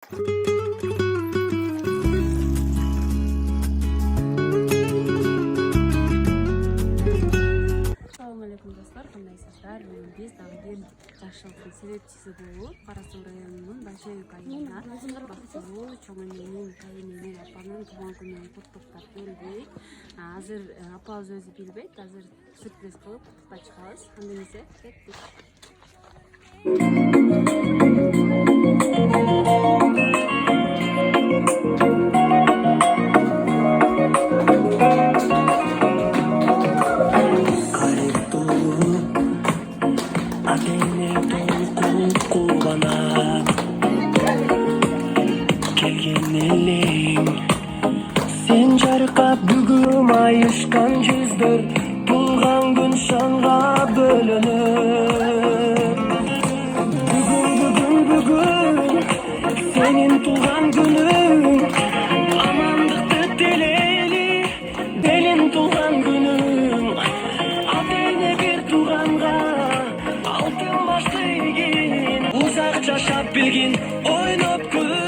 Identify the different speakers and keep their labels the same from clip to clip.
Speaker 1: Assalamualaikum dostlar, kandайсыздар? Biz дагы бир жакшылыктын себепчиси болуп, Кара Суу районунун Большевик айылына бактылуу чоң эненин, кайыненин, апанын туулган күнүн куттуктап келдик. Азыр апабыз өзү билбейт, азыр сюрприз кылып куттуктап чыгабыз. Анда эмесе кеттик.
Speaker 2: Sen жаркап бүгүм айышкан жүздөр тулган күн шаңга бөлөнөр. Бүгүн сенин тулган күнүң, амандыкты тилейли белин тулган күнүң. Атайны бир тууганга алтын башты ийгин, узак жашап билгин, ойноп күлгүн.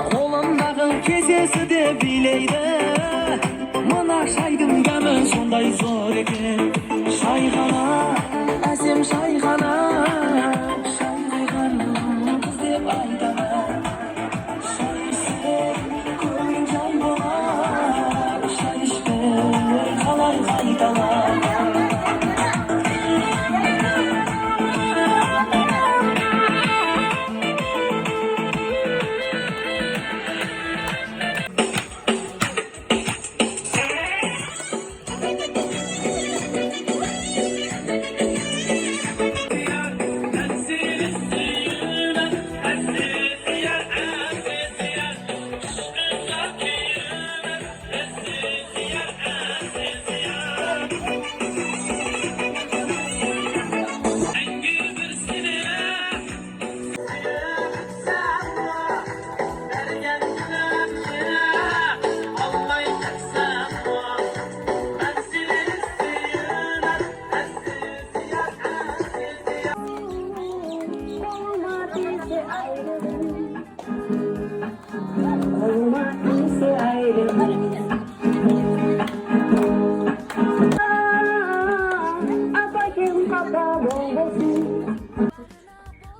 Speaker 2: Қолымдағы кесесі де билейді, мына шайдың дәмі сондай зор екен. Шайхана, әсем шайхана, шай құйған қыз деп айтады. Шай ішсе көңіл жай болар, шай ішпей қалай қайталар.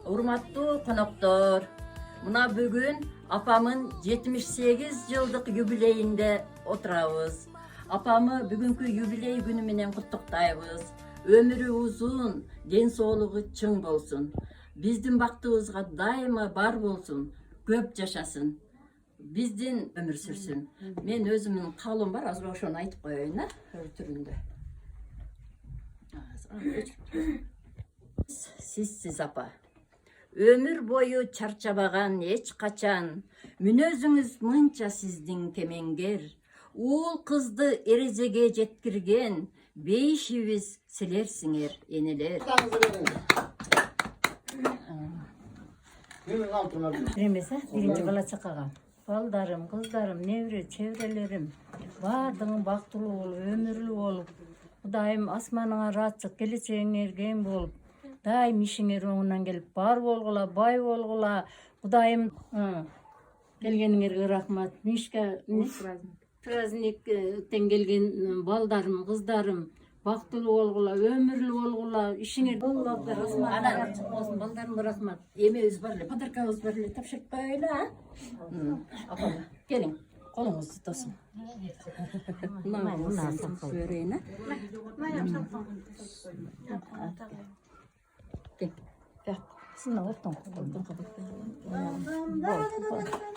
Speaker 3: Урматтуу коноктор, мына бүгүн апамын 78 жылдык юбилейинде отурабыз. Апамы бүгүнкү юбилей күнү менен куттуктайбыз. Өмүрү узун, ден соолугу чың болсун. Биздин бактыбызга дайыма бар болсун, көп жашасын. Биздин өмүр сүрсүн. Мен өзүмдүн каалоом бар, азыр ошону айтып коеюн, түрүндө. Сизсиз апа. Өмүр бою чарчабаган эч качан, мүнөзүңүз мынча сиздин кемеңгер. Уул кызды эрежеге жеткирген, бейишибиз силерсиңер, энелер.
Speaker 4: Эмесе, биринчи бала чакага. Балдарым, кыздарым, небре, чебрелерим, баардыгы бактылуу болуп, өмүрлүү болуп, Кудайым асманыңа ыраатчык, келечегиңер кең болуп, дайым ишиңер оңунан келип, бар болгула, бай болгула. Кудайым келгениңерге рахмат. Мишка праздниктен келген балдарым, кыздарым, бактылуу болгула, өмүрлүү болгула, ишиңер болуптар. Асманыңа ачык болсун, балдарымга рахмат.
Speaker 3: Эмебиз бар эле, подаркабыз бар эле, тапшырып коелу, Апа, келиң. Kolunuz tutasın.
Speaker 4: Mına sakal.
Speaker 3: Böreğine. Gel. Gel.
Speaker 4: Şuna otun.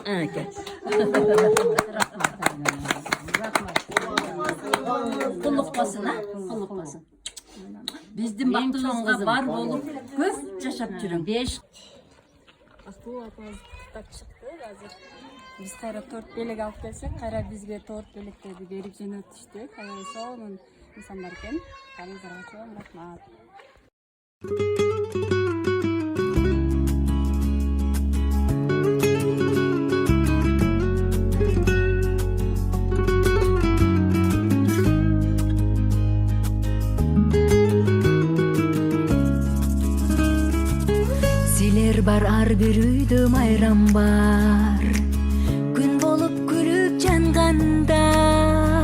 Speaker 3: Ha, gel. Kullukmasın ha? Kullukmasın. Bizden baktığımızda var olup köp yaşap жүрün. 5
Speaker 1: Акыл апабыз так чыкты азыр. Биз кайра 4 белек алып келсек, кайра бизге 4 белектерди берип жөнөтүштү. Кайра сонун инсандар экен. Каныңыздарга чоң рахмат.
Speaker 5: Силер бар ар бир үйдө майрам бар.